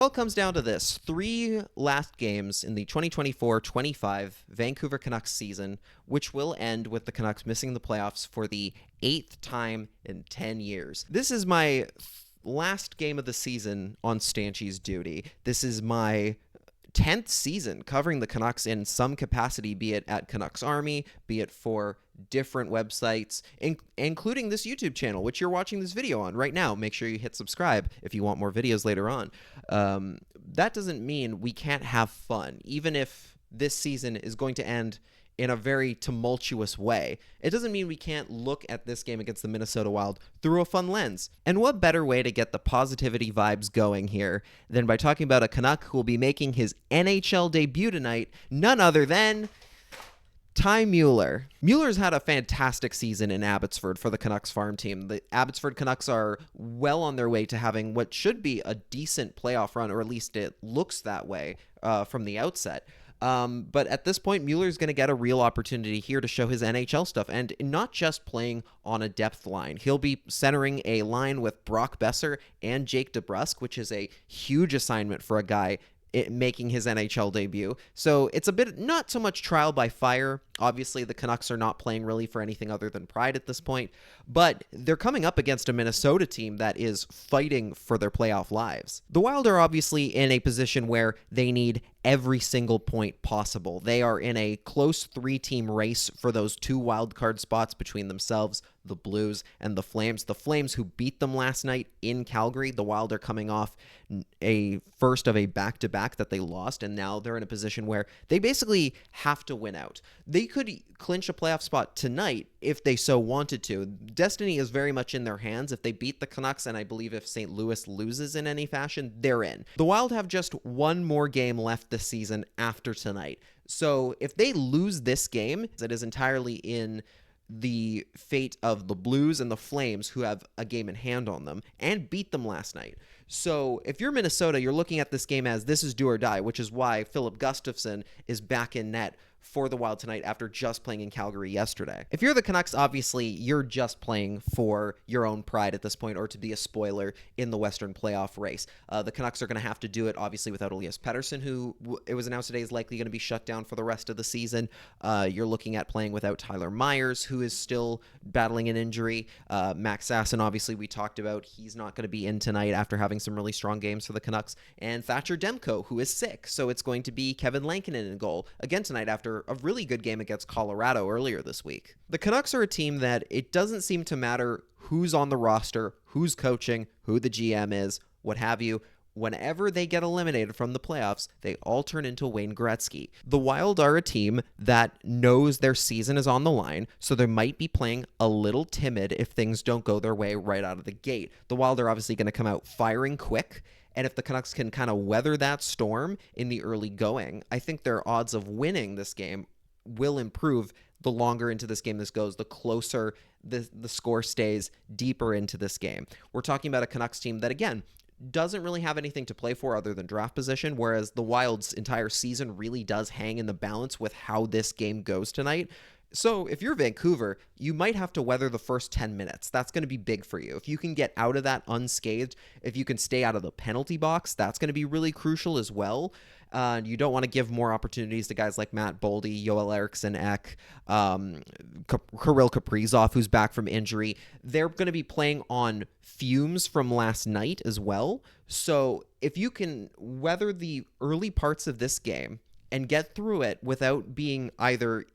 Well, it comes down to this. 3 last games in the 2024-25 Vancouver Canucks season, which will end with the Canucks missing the playoffs for the 8th time in 10 years. This is my last game of the season on Stanchies duty. This is my 10th season covering the Canucks in some capacity, be it at CanucksArmy, be it for different websites, including this YouTube channel, which you're watching this video on right now. Make sure you hit subscribe if you want more videos later on. That doesn't mean we can't have fun, even if this season is going to end in a very tumultuous way. It doesn't mean we can't look at this game against the Minnesota Wild through a fun lens. And what better way to get the positivity vibes going here than by talking about a Canuck who will be making his NHL debut tonight, none other than Ty Mueller. Mueller's had a fantastic season in Abbotsford for the Canucks farm team. The Abbotsford Canucks are well on their way to having what should be a decent playoff run, or at least it looks that way from the outset. But at this point, Mueller's going to get a real opportunity here to show his NHL stuff, and not just playing on a depth line. He'll be centering a line with Brock Besser and Jake DeBrusk, which is a huge assignment for a guy making his NHL debut. So it's a bit, not so much trial by fire. Obviously, the Canucks are not playing really for anything other than pride at this point, but they're coming up against a Minnesota team that is fighting for their playoff lives. The Wild are obviously in a position where they need every single point possible. They are in a close 3-team race for those 2 wildcard spots between themselves, the Blues, and the Flames. The Flames, who beat them last night in Calgary. The Wild are coming off a first of a back-to-back that they lost, and now they're in a position where they basically have to win out. They could clinch a playoff spot tonight if they so wanted to. Destiny is very much in their hands. If they beat the Canucks, and I believe if St. Louis loses in any fashion, they're in. The Wild have just one more game left this season after tonight. So if they lose this game, it is entirely in the fate of the Blues and the Flames, who have a game in hand on them and beat them last night. So if you're Minnesota, you're looking at this game as this is do or die, which is why Philip Gustafsson is back in net for the Wild tonight after just playing in Calgary yesterday. If you're the Canucks, obviously you're just playing for your own pride at this point, or to be a spoiler in the Western playoff race. The Canucks are going to have to do it, obviously, without Elias Pettersson, who it was announced today is likely going to be shut down for the rest of the season. You're looking at playing without Tyler Myers, who is still battling an injury. Max Sasson, obviously, we talked about. He's not going to be in tonight after having some really strong games for the Canucks. And Thatcher Demko, who is sick. So it's going to be Kevin Lankinen in goal again tonight after a really good game against Colorado earlier this week. The Canucks are a team that it doesn't seem to matter who's on the roster, who's coaching, who the GM is, what have you. Whenever they get eliminated from the playoffs, they all turn into Wayne Gretzky. The Wild are a team that knows their season is on the line, so they might be playing a little timid if things don't go their way right out of the gate. The Wild are obviously going to come out firing quick, and if the Canucks can kind of weather that storm in the early going, I think their odds of winning this game will improve the longer into this game this goes, the closer the score stays deeper into this game. We're talking about a Canucks team that, again, doesn't really have anything to play for other than draft position, whereas the Wild's entire season really does hang in the balance with how this game goes tonight. So if you're Vancouver, you might have to weather the first 10 minutes. That's going to be big for you. If you can get out of that unscathed, if you can stay out of the penalty box, that's going to be really crucial as well. You don't want to give more opportunities to guys like Matt Boldy, Joel Eriksson Ek, Kirill Kaprizov, who's back from injury. They're going to be playing on fumes from last night as well. So if you can weather the early parts of this game and get through it without being either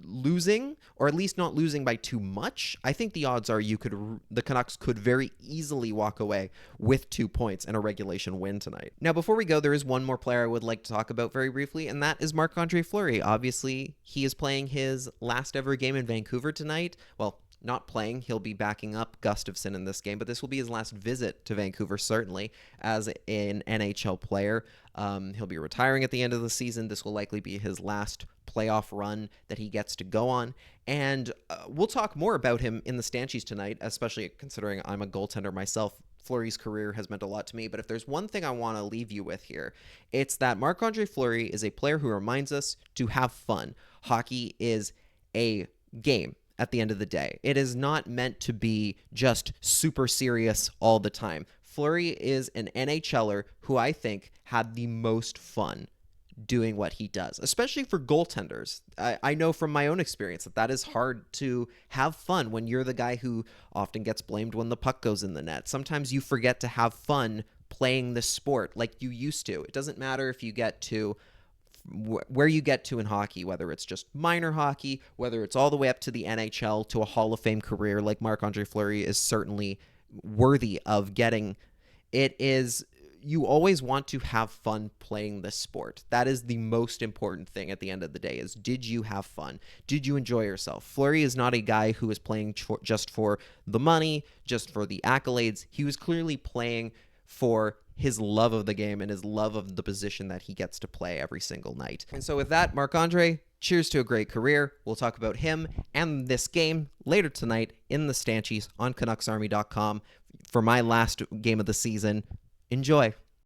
losing or at least not losing by too much, I think the odds are the Canucks could very easily walk away with 2 points and a regulation win tonight. Now, before we go, there is one more player I would like to talk about very briefly, and that is Marc-Andre Fleury. Obviously, he is playing his last ever game in Vancouver tonight. Well, not playing. He'll be backing up Gustafsson in this game, but this will be his last visit to Vancouver, certainly, as an NHL player. He'll be retiring at the end of the season. This will likely be his last playoff run that he gets to go on. And we'll talk more about him in the Stanchies tonight, especially considering I'm a goaltender myself. Fleury's career has meant a lot to me, but if there's one thing I want to leave you with here, it's that Marc-Andre Fleury is a player who reminds us to have fun. Hockey is a game. At the end of the day, it is not meant to be just super serious all the time. Fleury is an NHLer who I think had the most fun doing what he does, especially for goaltenders. I know from my own experience that is hard to have fun when you're the guy who often gets blamed when the puck goes in the net. Sometimes you forget to have fun playing the sport like you used to. It doesn't matter if you get to where you get to in hockey, whether it's just minor hockey, whether it's all the way up to the NHL to a Hall of Fame career like Marc-Andre Fleury is certainly worthy of getting. It is, you always want to have fun playing this sport. That is the most important thing at the end of the day, is did you have fun? Did you enjoy yourself? Fleury is not a guy who is playing just for the money, just for the accolades. He was clearly playing for his love of the game and his love of the position that he gets to play every single night. And so with that, Marc-Andre, cheers to a great career. We'll talk about him and this game later tonight in the Stanchies on CanucksArmy.com for my last game of the season. Enjoy.